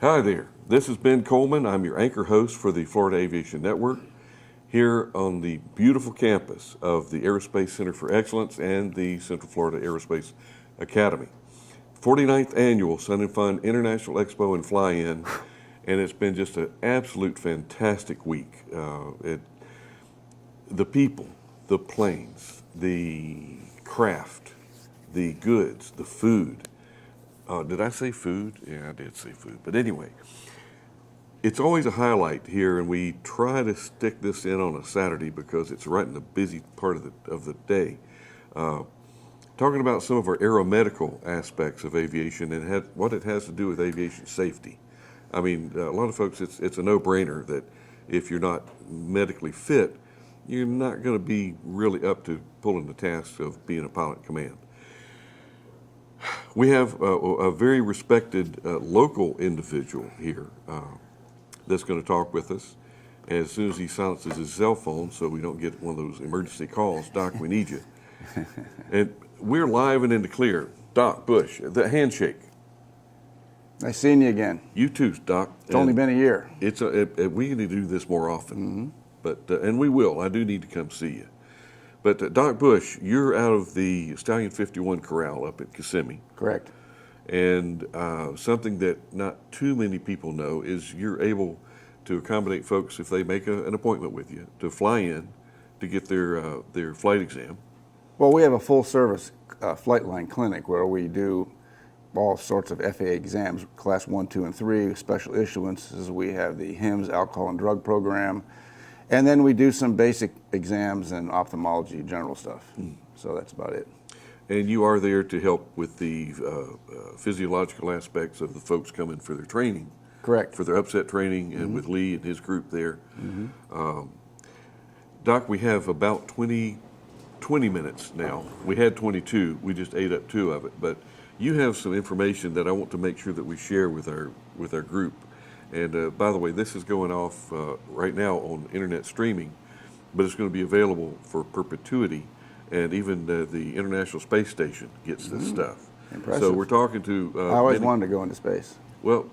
Hi there, this is Ben Coleman. I'm your anchor host for the Florida Aviation Network here on the beautiful campus of the Aerospace Center for Excellence and the Central Florida Aerospace Academy. 49th Annual Sun and Fun International Expo and Fly-In, and it's been just an absolute fantastic week. The people, the planes, the craft, the goods, the food. Did I say food? Yeah, I did say food. But anyway, it's always a highlight here, and we try to stick this in on a Saturday because it's right in the busy part of the day. Talking about some of our aeromedical aspects of aviation and what it has to do with aviation safety. I mean, a lot of folks, it's a no-brainer that if you're not medically fit, you're not going to be really up to pulling the task of being a pilot in command. We have a very respected local individual here that's going to talk with us. As soon as he silences his cell phone so we don't get one of those emergency calls, Doc, we need you. And we're live and in the clear. Doc Busch, the handshake. Nice seeing you again. You too, Doc. It's only been a year. We need to do this more often, and we will. I do need to come see you. But Doc Busch, you're out of the Stallion 51 Corral up at Kissimmee. Correct. And something that not too many people know is you're able to accommodate folks if they make an appointment with you to fly in to get their flight exam. Well, we have a full-service flight line clinic where we do all sorts of FAA exams, Class 1, 2, and 3, special issuances. We have the HIMSS alcohol and drug program. And then we do some basic exams and ophthalmology, general stuff. So that's about it. And you are there to help with the physiological aspects of the folks coming for their training. Correct. For their upset training and with Lee and his group there. Doc, we have about 20 minutes now. We had 22. We just ate up 2 of it. But you have some information that I want to make sure that we share with our group. And by the way, this is going off right now on internet streaming, but it's going to be available for perpetuity. And even the International Space Station gets this stuff. Impressive. So we're talking to. I always wanted to go into space. Well,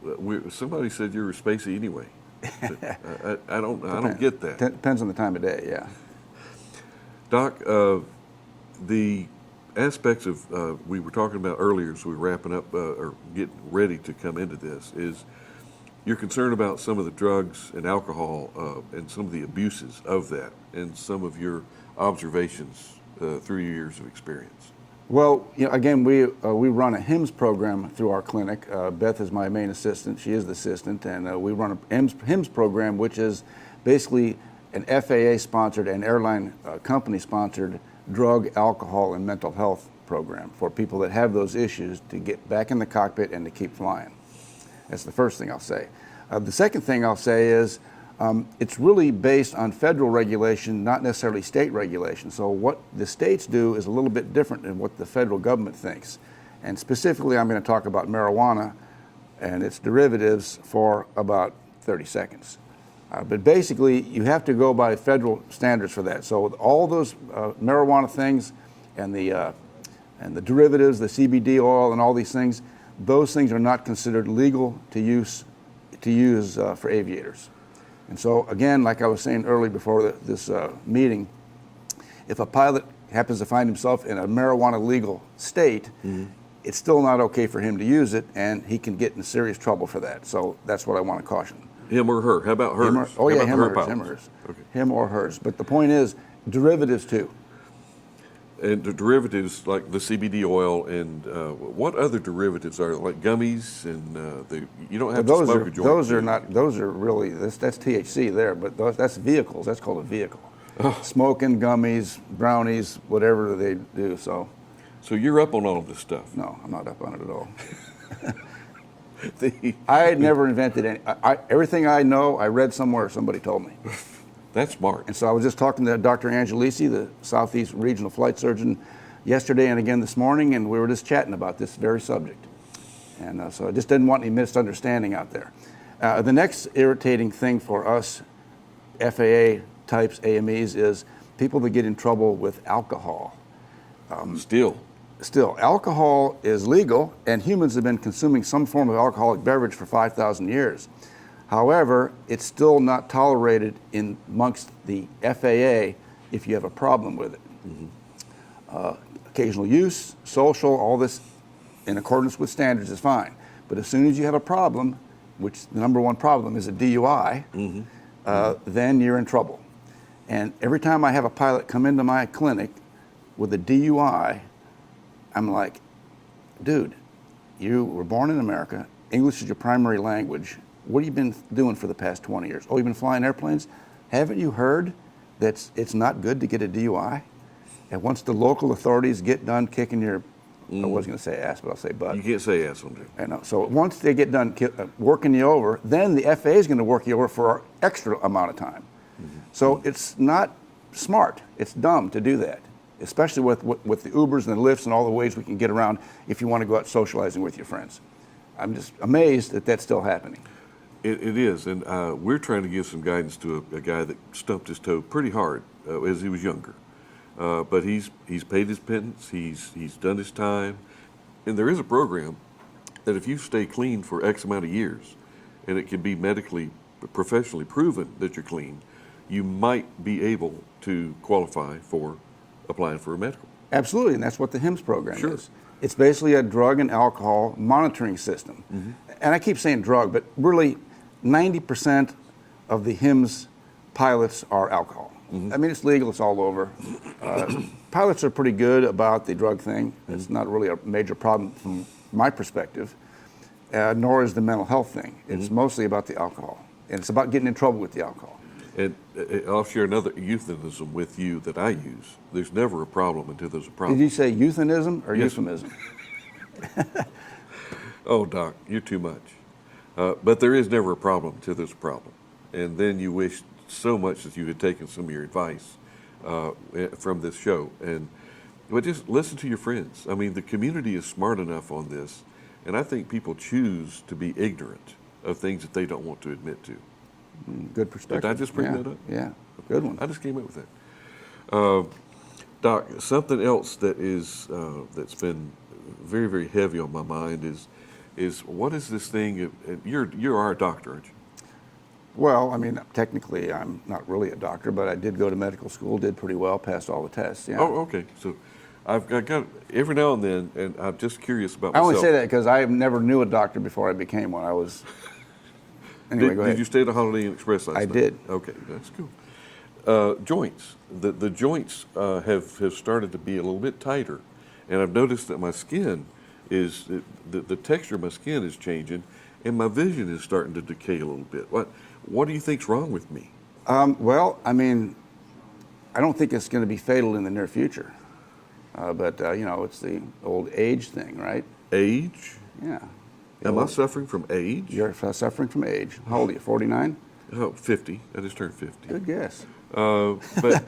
somebody said you're a spacey anyway. I don't get that. Depends on the time of day. Yeah. Doc, the aspects of we were talking about earlier as we were wrapping up or getting ready to come into this is. You're concerned about some of the drugs and alcohol and some of the abuses of that and some of your observations through your years of experience. Well, again, we run a HIMSS program through our clinic. Beth is my main assistant. She is the assistant. And we run a HIMSS program, which is basically an FAA-sponsored and airline company-sponsored drug, alcohol, and mental health program for people that have those issues to get back in the cockpit and to keep flying. That's the first thing I'll say. The second thing I'll say is it's really based on federal regulation, not necessarily state regulation. So what the states do is a little bit different than what the federal government thinks. And specifically, I'm going to talk about marijuana and its derivatives for about 30 seconds. But basically, you have to go by federal standards for that. So all those marijuana things and the derivatives, the CBD oil and all these things, those things are not considered legal to use for aviators. And so again, like I was saying earlier before this meeting, if a pilot happens to find himself in a marijuana legal state, it's still not okay for him to use it, and he can get in serious trouble for that. So that's what I want to caution. Him or her? How about hers? Him or hers. Okay. Him or hers. But the point is, derivatives too. And the derivatives like the CBD oil and what other derivatives are like gummies and you don't have to smoke a joint. Those are really that's THC there, but that's vehicles. That's called a vehicle. Smoking, gummies, brownies, whatever they do. So you're up on all of this stuff? No, I'm not up on it at all. I never invented any. Everything I know, I read somewhere. Somebody told me. That's smart. And so I was just talking to Dr. Angelisi, the Southeast Regional Flight Surgeon, yesterday and again this morning, and we were just chatting about this very subject. And so I just didn't want any misunderstanding out there. The next irritating thing for us, FAA types, AMEs, is people that get in trouble with alcohol. Still. still, alcohol is legal, and humans have been consuming some form of alcoholic beverage for 5,000 years. However, it's still not tolerated amongst the FAA if you have a problem with it. Occasional use, social, all this in accordance with standards is fine. But as soon as you have a problem, which the number one problem is a DUI, then you're in trouble. And every time I have a pilot come into my clinic with a DUI, I'm like, dude, you were born in America, English is your primary language, what have you been doing for the past 20 years? Oh, you've been flying airplanes? Haven't you heard that it's not good to get a DUI? And once the local authorities get done kicking your, I was going to say ass, but I'll say butt. You can't say ass on there. I know. So once they get done working you over, then the FAA is going to work you over for an extra amount of time. So it's not smart. It's dumb to do that, especially with the Ubers and the Lyfts and all the ways we can get around if you want to go out socializing with your friends. I'm just amazed that that's still happening. It is, and we're trying to give some guidance to a guy that stumped his toe pretty hard as he was younger. But he's paid his penance, he's done his time, and there is a program that if you stay clean for X amount of years, and it can be medically, professionally proven that you're clean, you might be able to qualify for applying for a medical. Absolutely, and that's what the HIMSS program Sure. is. It's basically a drug and alcohol monitoring system. And I keep saying drug, but really 90% of the HIMSS pilots are alcohol. I mean, it's legal, it's all over. Pilots are pretty good about the drug thing. It's not really a major problem from my perspective, nor is the mental health thing. It's mostly about the alcohol, and it's about getting in trouble with the alcohol. And I'll share another euphemism with you that I use. There's never a problem until there's a problem. Did you say euphemism or Yes. euphemism? Oh, Doc, you're too much. But there is never a problem until there's a problem. And then you wish so much that you had taken some of your advice from this show. But just listen to your friends. I mean, the community is smart enough on this, and I think people choose to be ignorant of things that they don't want to admit to. Good perspective. Did I just bring Yeah, that up? Yeah, good one. I just came up with that. Doc, something else that is that's been very, very heavy on my mind is what is this thing? You are a doctor, aren't you? Well, I mean, technically, I'm not really a doctor, but I did go to medical school, did pretty well, passed all the tests. Yeah. Oh, okay. So I've got every now and then, and I'm just curious about I myself. only say that because I never knew a doctor before I became one. I was. Anyway, go ahead. Did you stay at a Holiday Inn Express last night? I did. Okay, that's cool. Joints. The joints have started to be a little bit tighter, and I've noticed that my skin is the texture of my skin is changing, and my vision is starting to decay a little bit. What do you think's wrong with me? Well, I mean, I don't think it's going to be fatal in the near future, but you know, it's the old age thing, right? Age? Yeah. Am I suffering from age? You're suffering from age. How old are you? 49? Oh, 50. I just turned 50. Good guess. But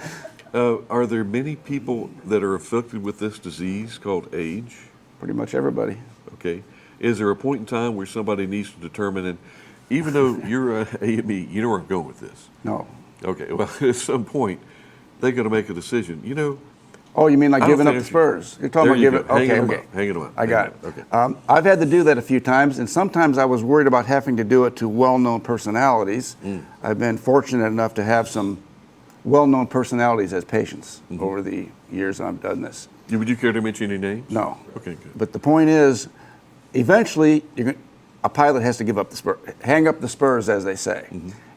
are there many people that are afflicted with this disease called age? Pretty much everybody. Okay. Is there a point in time where somebody needs to determine, and even though you're a AME, you know where I'm going with this? No. Okay. Well, at some point, they're going to make a decision. You know, Oh, you mean like I don't giving up think the I Spurs? You're talking there about you giving. go. Okay, Hanging okay. them up. Hanging them up. I got it. Okay. I've had to do that a few times, and sometimes I was worried about having to do it to well-known personalities. I've been fortunate enough to have some well-known personalities as patients over the years I've done this. Would you care to mention any names? No. Okay, good. But the point is, eventually, a pilot has to give up the Spurs, hang up the Spurs, as they say.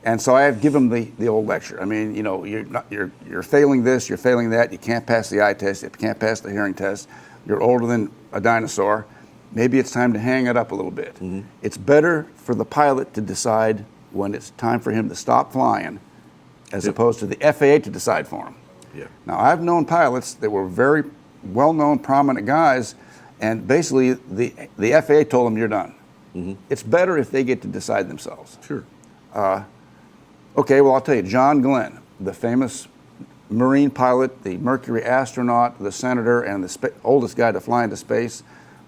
And so I have given them the old lecture. I mean, you know, you're failing this, you're failing that. You can't pass the eye test. You can't pass the hearing test. You're older than a dinosaur. Maybe it's time to hang it up a little bit. It's better for the pilot to decide when it's time for him to stop flying, as opposed to the FAA to decide for him. Yeah. Now, I've known pilots that were very well-known, prominent guys, and basically the FAA told them, you're done. It's better if they get to decide themselves. Sure. Okay, well, I'll tell you, John Glenn, the famous Marine pilot, the Mercury astronaut, the senator, and the oldest guy to fly into space,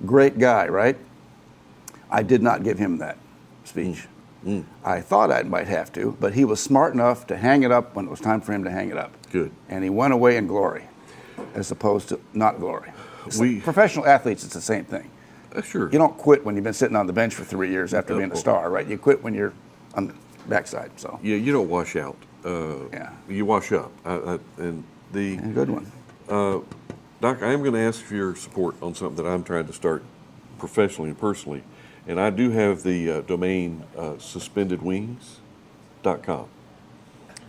great guy, right? I did not give him that speech. I thought I might have to, but he was smart enough to hang it up when it was time for him to hang it up. Good. And he went away in glory, as opposed to not glory. Professional athletes, it's the same thing. Sure. You don't quit when you've been sitting on the bench for 3 years after being a star, right? You quit when you're on the backside. So Yeah, you don't wash out. Yeah. You wash up. And the a good one. Doc, I am going to ask for your support on something that I'm trying to start professionally and personally, and I do have the domain suspendedwings.com.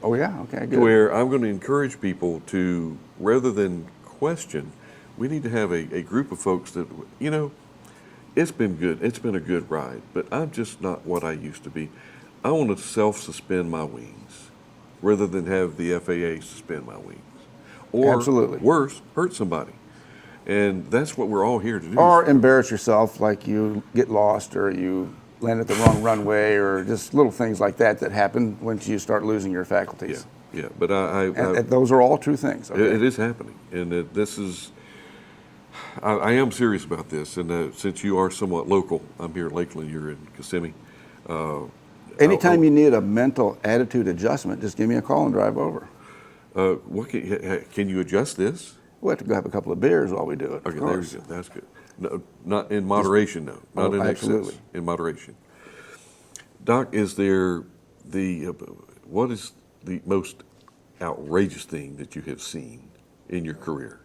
Oh yeah, okay, good. Where I'm going to encourage people to, rather than question, we need to have a group of folks that, it's been good. It's been a good ride, but I'm just not what I used to be. I want to self-suspend my wings rather than have the FAA suspend my wings. Or Absolutely. worse, hurt somebody. And that's what we're all here to do. Or embarrass yourself, like you get lost or you land at the wrong runway, or just little things like that happen once you start losing your faculties. Yeah, but And those are all true things. Okay? It is happening, and this is. I am serious about this, and since you are somewhat local, I'm here in Lakeland. You're in Kissimmee. Anytime you need a mental attitude adjustment, just give me a call and drive over. What can you adjust this? We'll have to go have a couple of beers while we do it. Okay, there you go. That's good. No, not in moderation, though. Not in absolutely. excess. In moderation. Doc, is there what is the most outrageous thing that you have seen in your career?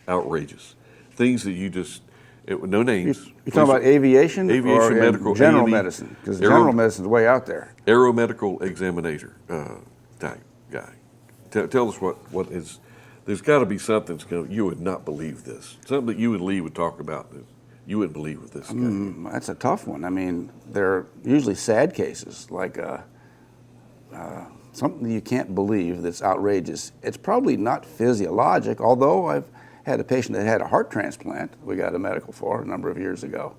Outrageous things that you just no names. You talking about aviation, or medical, general A&E, medicine? Because general medicine is way out there. Aeromedical examiner type guy. Tell us what is. There's got to be something you would not believe this. Something that you and Lee would talk about that you wouldn't believe with this guy. That's a tough one. I mean, they're usually sad cases, like something you can't believe that's outrageous. It's probably not physiologic, although I've had a patient that had a heart transplant we got a medical for a number of years ago.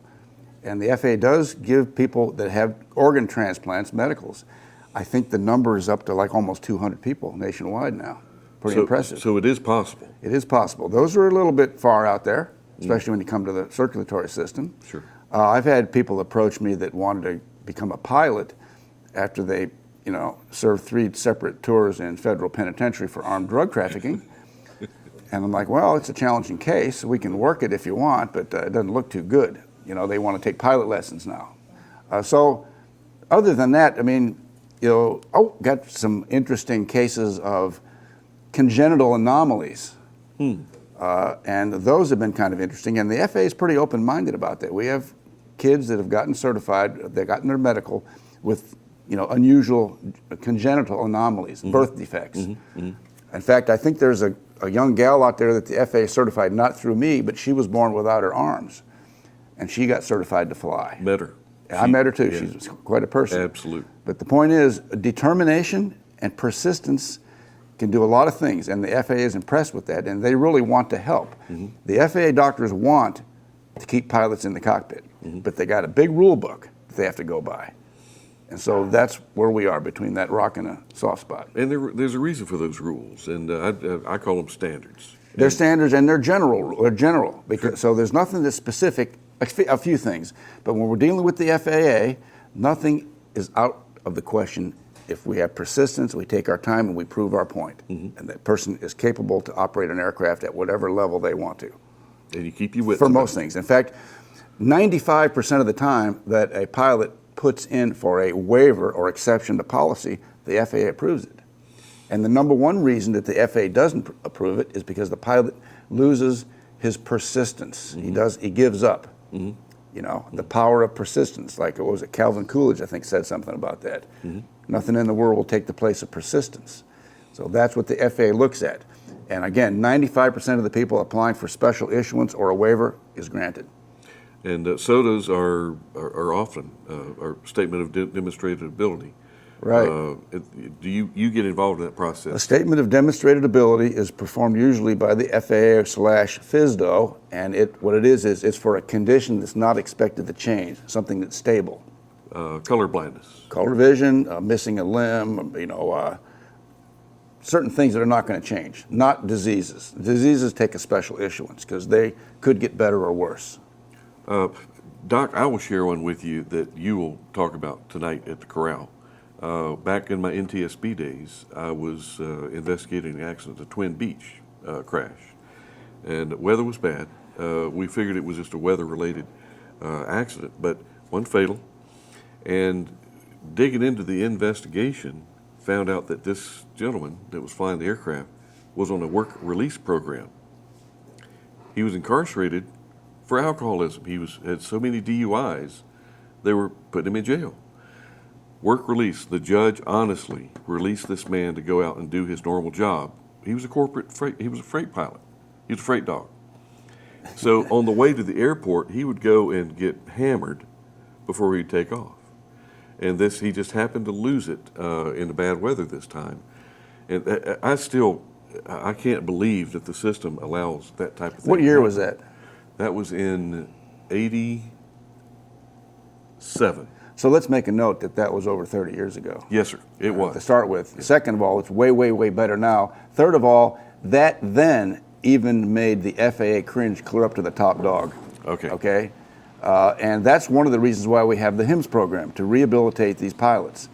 And the FAA does give people that have organ transplants medicals. I think the number is up to like almost 200 people nationwide now. Pretty impressive. So it is possible. It is possible. Those are a little bit far out there, especially when you come to the circulatory system. Sure. I've had people approach me that wanted to become a pilot after they, served 3 separate tours in federal penitentiary for armed drug trafficking. And I'm like, well, it's a challenging case. We can work it if you want, but it doesn't look too good. They want to take pilot lessons now. So other than that, I mean, got some interesting cases of congenital anomalies. And those have been kind of interesting. And the FAA is pretty open-minded about that. We have kids that have gotten certified, they've gotten their medical with, unusual congenital anomalies, birth defects. In fact, I think there's a young gal out there that the FAA certified, not through me, but she was born without her arms. And she got certified to fly. Met her. I met her too. Yeah. She's quite a person. Absolutely. But the point is, determination and persistence can do a lot of things, and the FAA is impressed with that, and they really want to help. The FAA doctors want to keep pilots in the cockpit, but they got a big rule book that they have to go by. And so that's where we are, between that rock and a soft spot. And there's a reason for those rules, and I call them standards. They're standards, and they're general. Because, so there's nothing that's specific, a few things. But when we're dealing with the FAA, nothing is out of the question if we have persistence, we take our time, and we prove our point. And that person is capable to operate an aircraft at whatever level they want to. And you keep your wits For about most it. things. In fact, 95% of the time that a pilot puts in for a waiver or exception to policy, the FAA approves it. And the number one reason that the FAA doesn't approve it is because the pilot loses his persistence. He gives up. The power of persistence. Like, what was it, Calvin Coolidge, I think, said something about that. Nothing in the world will take the place of persistence. So that's what the FAA looks at. And again, 95% of the people applying for special issuance or a waiver is granted. And SOTAs are often our statement of demonstrated ability. Right. Do you get involved in that process? A statement of demonstrated ability is performed usually by the FAA/FSDO, and what it is it's for a condition that's not expected to change, something that's stable. Color blindness. Color vision, missing a limb, certain things that are not going to change, not diseases. Diseases take a special issuance because they could get better or worse. Doc, I will share one with you that you will talk about tonight at the corral. Back in my NTSB days, I was investigating an accident, a Twin Beach crash. And the weather was bad. We figured it was just a weather-related accident, but one fatal. And digging into the investigation, found out that this gentleman that was flying the aircraft was on a work release program. He was incarcerated for alcoholism. He had so many DUIs, they were putting him in jail. Work release. The judge honestly released this man to go out and do his normal job. He was a he was a freight pilot. He was a freight dog. So on the way to the airport, he would go and get hammered before he'd take off. And he just happened to lose it in the bad weather this time. And I can't believe that the system allows that type of thing. What year was that? That was in 87. So let's make a note that was over 30 years ago. Yes, sir. It was. To start with. Yeah. Second of all, it's way, way, way better now. Third of all, that then even made the FAA cringe clear up to the top dog. Okay. Okay? And that's one of the reasons why we have the HIMSS program, to rehabilitate these pilots.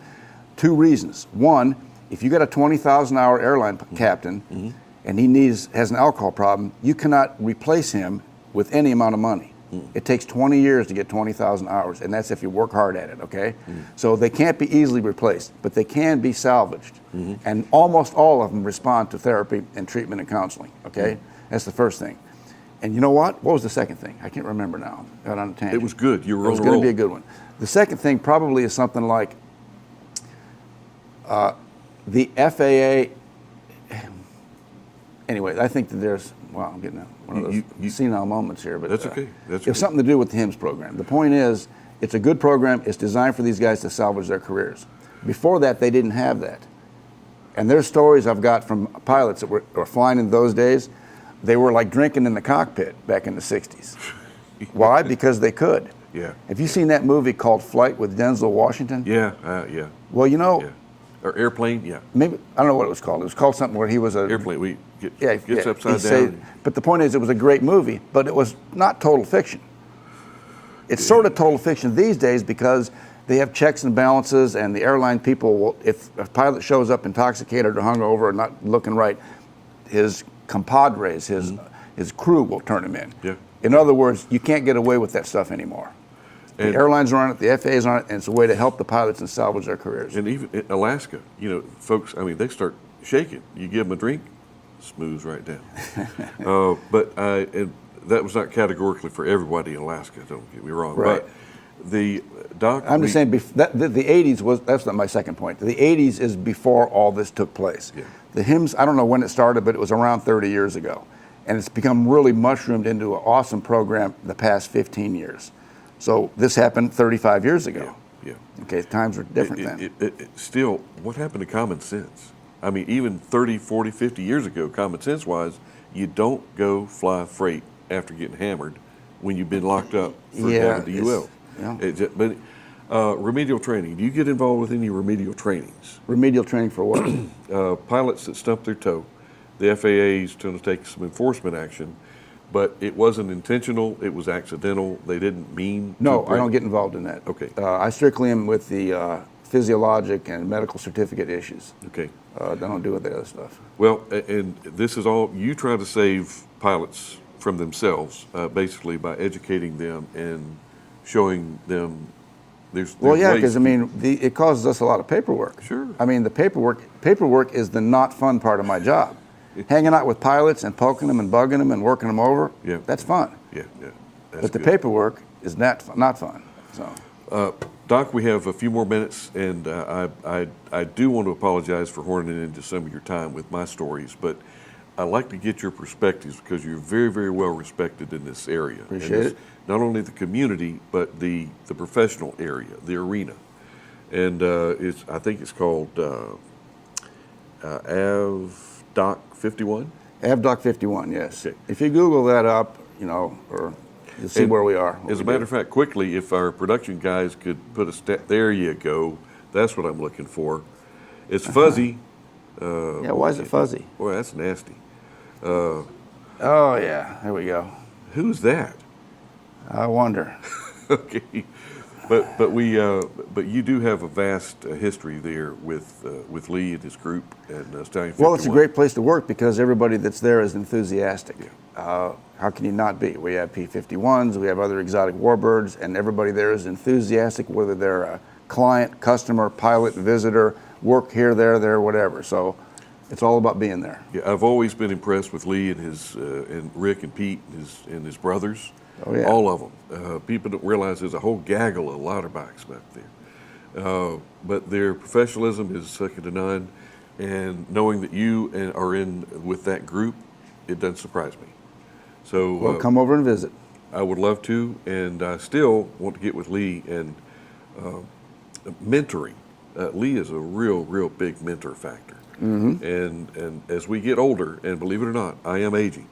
2 reasons. One, if you got a 20,000-hour airline captain and he has an alcohol problem, you cannot replace him with any amount of money. It takes 20 years to get 20,000 hours, and that's if you work hard at it, okay? So they can't be easily replaced, but they can be salvaged. And almost all of them respond to therapy and treatment and counseling, okay? That's the first thing. And you know what? What was the second thing? I can't remember now. Got on a tangent. It was good. You were on a roll. It was going to be a good one. The second thing probably is something like the FAA. Anyway, I think that there's, well, I'm getting one of those senile moments here, but that's okay. That's it's something to do with the HIMSS program. The point is, it's a good program. It's designed for these guys to salvage their careers. Before that, they didn't have that. And there's stories I've got from pilots that were flying in those days. They were like drinking in the cockpit back in the 60s. Why? Because they could. Yeah. Have you seen that movie called Flight with Denzel Washington? Yeah, yeah. Well, you know. Yeah. Or Airplane, yeah. Maybe, I don't know what it was called. It was called something where he was a... Airplane, gets upside down. Saved, but the point is, it was a great movie, but it was not total fiction. It's sort of total fiction these days because they have checks and balances, and the airline people will, if a pilot shows up intoxicated or hungover or not looking right, his compadres, his crew will turn him in. Yeah. In other words, you can't get away with that stuff anymore. The airlines are on it, the FAA's on it, and it's a way to help the pilots and salvage their careers. And even in Alaska, you know, folks, I mean, they start shaking. You give them a drink, smooths right down. But that was not categorically for everybody in Alaska, don't get me wrong. Right. But the doc... I'm just saying, the 80s was, that's not my second point. The 80s is before all this took place. Yeah. The HIMSS, I don't know when it started, but it was around 30 years ago. And it's become really mushroomed into an awesome program the past 15 years. So this happened 35 years ago. Yeah. Okay, times were different then. Still, what happened to common sense? I mean, even 30, 40, 50 years ago, common sense-wise, you don't go fly freight after getting hammered when you've been locked up for having the UL. Yeah. Remedial training. Do you get involved with any remedial trainings? Remedial training for what? Pilots that stump their toe. The FAA is going to take some enforcement action, but it wasn't intentional. It was accidental. They didn't mean. No, I don't get involved in that. Okay. I strictly am with the physiologic and medical certificate issues. Okay. I don't do with the other stuff. Well, and this is all, you try to save pilots from themselves, basically by educating them and showing them there's well, yeah, ways because I mean, it causes us a lot of paperwork. Sure. I mean, the paperwork is the not fun part of my job. Hanging out with pilots and poking them and bugging them and working them over, that's fun. Yeah. But the paperwork is not fun. So. Doc, we have a few more minutes, and I do want to apologize for horning into some of your time with my stories, but I'd like to get your perspectives because you're very, very well respected in this area. Appreciate it. Not only the community, but the professional area, the arena. And I think it's called AvDoc 51? AvDoc 51, yes. Okay. If you Google that up, or you'll see where we are. As a matter of fact, quickly, if our production guys could put a step, there you go. That's what I'm looking for. It's fuzzy. Yeah, why is it fuzzy? Boy, that's nasty. Oh, yeah, there we go. Who's that? I wonder. Okay. but you do have a vast history there with Lee and his group and Stallion 51. Well, it's a great place to work because everybody that's there is enthusiastic. How can you not be? We have P-51s, we have other exotic warbirds, and everybody there is enthusiastic, whether they're a client, customer, pilot, visitor, work here, there, whatever. So it's all about being there. Yeah, I've always been impressed with Lee and his and Rick and Pete and his brothers. Oh, yeah. All of them. People don't realize there's a whole gaggle of louderbacks back there. But their professionalism is second to none, and knowing that you are in with that group, it doesn't surprise me. So Well, come over and visit. I would love to, and I still want to get with Lee and mentoring. Lee is a real big mentor factor. Mm-hmm. And as we get older, and believe it or not, I am aging,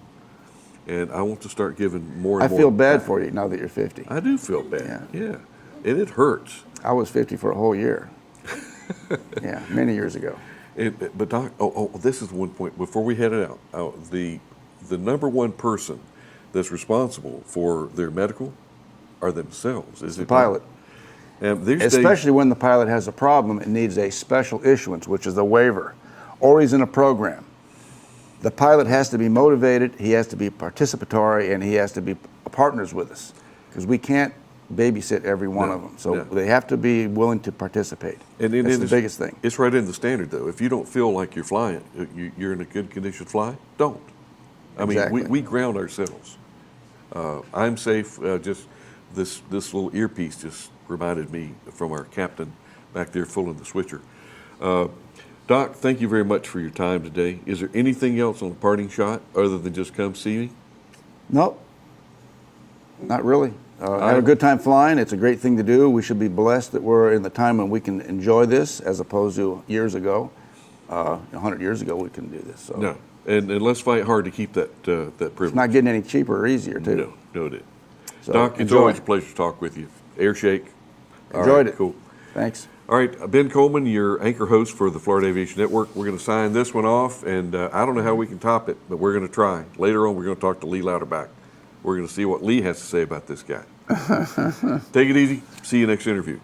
and I want to start giving more and more. I feel bad for you now that you're 50. I do feel bad, yeah. And it hurts. I was 50 for a whole year. Yeah, many years ago. But Doc, this is one point before we head it out. The number one person that's responsible for their medical are themselves. Is The pilot. And Especially when the pilot has a problem and needs a special issuance, which is a waiver, or he's in a program. The pilot has to be motivated, he has to be participatory, and he has to be partners with us, because we can't babysit every one of them. So they have to be willing to participate. And that's the biggest thing. It's right in the standard, though. If you don't feel like you're flying, you're in a good condition to fly, don't. I mean, we ground ourselves. I'm safe. Just this little earpiece just reminded me from our captain back there fooling the switcher. Doc, thank you very much for your time today. Is there anything else on the parting shot other than just come see me? Nope, not really. Have a good time flying. It's a great thing to do. We should be blessed that we're in the time when we can enjoy this, as opposed to years ago. 100 years ago, we couldn't do this. So. No, and let's fight hard to keep that privilege. It's not getting any cheaper or easier, too. No, it is. So Doc, it's always a pleasure to talk with you. Air shake. Enjoyed it. Cool. Thanks. All right, Ben Coleman, your anchor host for the Florida Aviation Network. We're going to sign this one off, and I don't know how we can top it, but we're going to try. Later on, we're going to talk to Lee Louderback. We're going to see what Lee has to say about this guy. Take it easy. See you next interview.